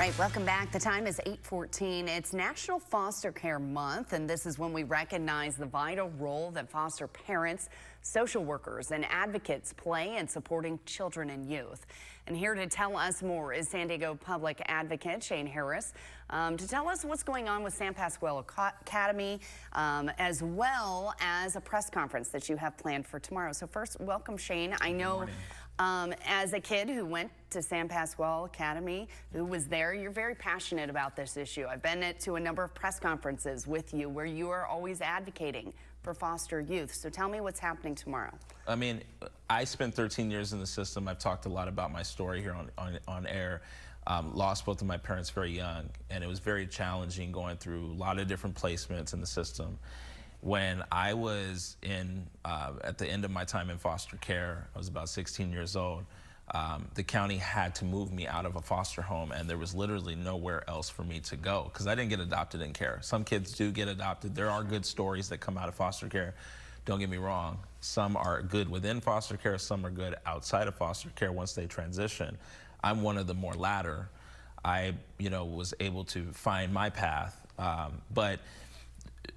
Right, welcome back. The time is 8:14. It's National Foster Care Month, and this is when we recognize the vital role that foster parents, social workers, and advocates play in supporting children and youth. And here to tell us more is San Diego Public Advocate Shane Harris to tell us what's going on with San Pasqual Academy, as well as a press conference that you have planned for tomorrow. So first, welcome, Shane. I know as a kid who went to San Pasqual Academy, who was there, you're very passionate about this issue. I've been to a number of press conferences with you where you are always advocating for foster youth. So tell me what's happening tomorrow. I mean, I spent 13 years in the system. I've talked a lot about my story here on air. Lost both of my parents very young, and it was very challenging going through a lot of different placements in the system. When I was at the end of my time in foster care, I was about 16 years old, the county had to move me out of a foster home, and there was literally nowhere else for me to go because I didn't get adopted in care. Some kids do get adopted. There are good stories that come out of foster care. Don't get me wrong. Some are good within foster care. Some are good outside of foster care once they transition. I'm one of the more latter. I, was able to find my path, but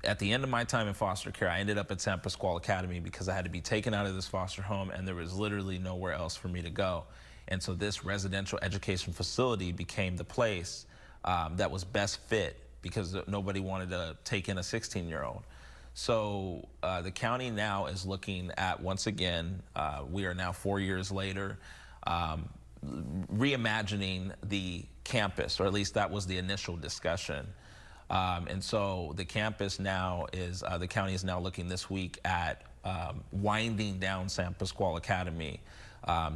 at the end of my time in foster care, I ended up at San Pasqual Academy because I had to be taken out of this foster home and there was literally nowhere else for me to go. And so this residential education facility became the place that was best fit because nobody wanted to take in a 16-year-old. So the county now is looking at, once again, we are now 4 years later, reimagining the campus, or at least that was the initial discussion. And so the campus now is, the county is now looking this week at winding down San Pasqual Academy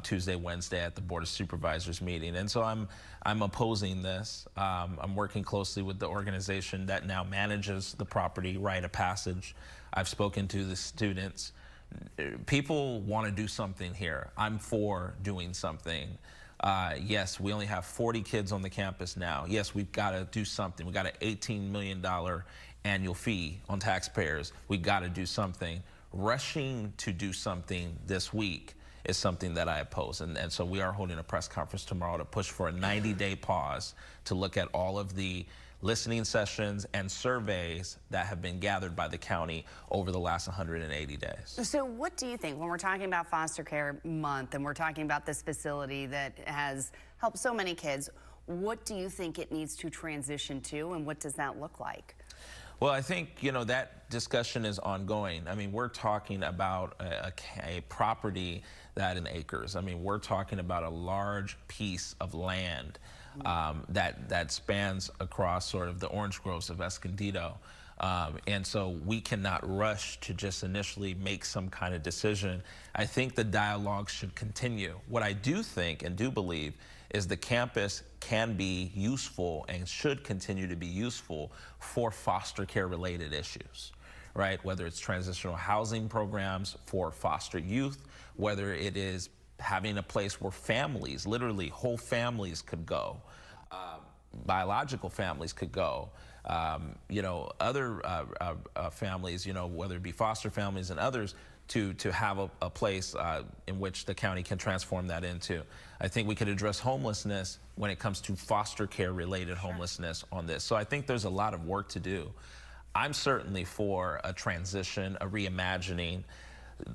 Tuesday, Wednesday at the Board of Supervisors meeting. And so I'm opposing this. I'm working closely with the organization that now manages the property, Rite of Passage. I've spoken to the students. People want to do something here. I'm for doing something. Yes, we only have 40 kids on the campus now. Yes, we've got to do something. We've got an $18 million annual fee on taxpayers. We've got to do something. Rushing to do something this week is something that I oppose. And so we are holding a press conference tomorrow to push for a 90-day pause to look at all of the listening sessions and surveys that have been gathered by the county over the last 180 days. So what do you think when we're talking about Foster Care Month and we're talking about this facility that has helped so many kids, what do you think it needs to transition to, and what does that look like? Well, I think, that discussion is ongoing. I mean, we're talking about a property that in acres. I mean, we're talking about a large piece of land that spans across sort of the orange groves of Escondido. And so we cannot rush to just initially make some kind of decision. I think the dialogue should continue. What I do think and do believe is the campus can be useful and should continue to be useful for foster care related issues, right? Whether it's transitional housing programs for foster youth, whether it is having a place where families, literally whole families could go, biological families could go, other families, whether it be foster families and others, to have a place in which the county can transform that into. I think we could address homelessness when it comes to foster care related homelessness on this. So I think there's a lot of work to do. I'm certainly for a transition, a reimagining.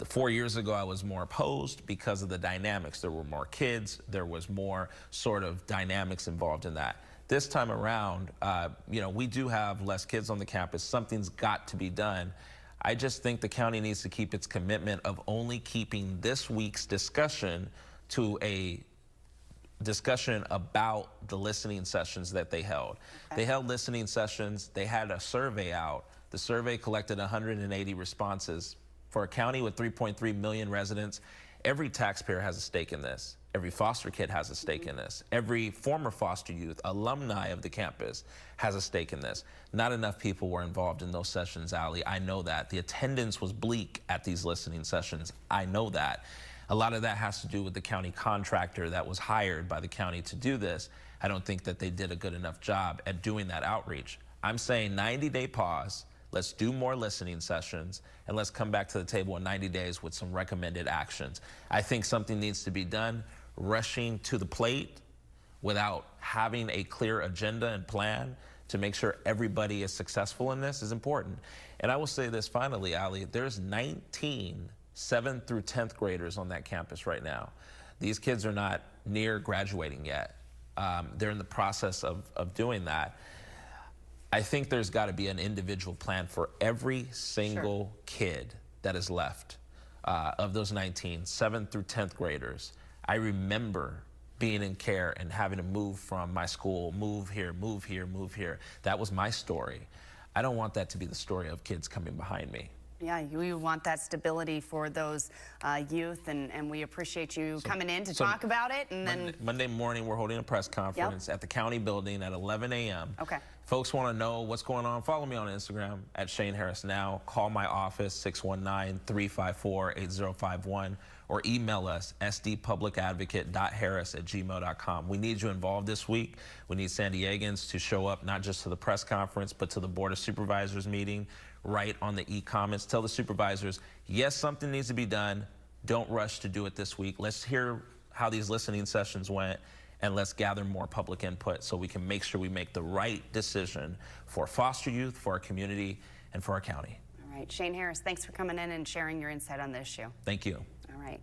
4 years ago, I was more opposed because of the dynamics. There were more kids. There was more sort of dynamics involved in that. This time around, we do have less kids on the campus. Something's got to be done. I just think the county needs to keep its commitment of only keeping this week's discussion to a discussion about the listening sessions that they held. Okay. They held listening sessions. They had a survey out. The survey collected 180 responses. For a county with 3.3 million residents, every taxpayer has a stake in this. Every foster kid has a stake in this. Every former foster youth, alumni of the campus, has a stake in this. Not enough people were involved in those sessions, Ali. I know that. The attendance was bleak at these listening sessions. I know that. A lot of that has to do with the county contractor that was hired by the county to do this. I don't think that they did a good enough job at doing that outreach. I'm saying 90-day pause. Let's do more listening sessions, and let's come back to the table in 90 days with some recommended actions. I think something needs to be done. Rushing to the plate without having a clear agenda and plan to make sure everybody is successful in this is important. And I will say this finally, Ali, there's 19 7th through 10th graders on that campus right now. These kids are not near graduating yet. They're in the process of doing that. I think there's got to be an individual plan for every single kid that is left of those 19, 7th through 10th graders. I remember being in care and having to move from my school, move here, move here, move here. That was my story. I don't want that to be the story of kids coming behind me. Yeah, you want that stability for those youth, and we appreciate you coming in to talk about it. And then Monday morning, we're holding a press conference at the county building at 11 a.m. Okay. Folks want to know what's going on. Follow me on Instagram at Shane Harris Now. Call my office, 619-354-8051, or email us, sdpublicadvocate.harris@gmail.com. We need you involved this week. We need San Diegans to show up not just to the press conference, but to the Board of Supervisors meeting. Write on the e-comments. Tell the supervisors, yes, something needs to be done. Don't rush to do it this week. Let's hear how these listening sessions went, and let's gather more public input so we can make sure we make the right decision for foster youth, for our community, and for our county. All right, Shane Harris, thanks for coming in and sharing your insight on the issue. Thank you. All right.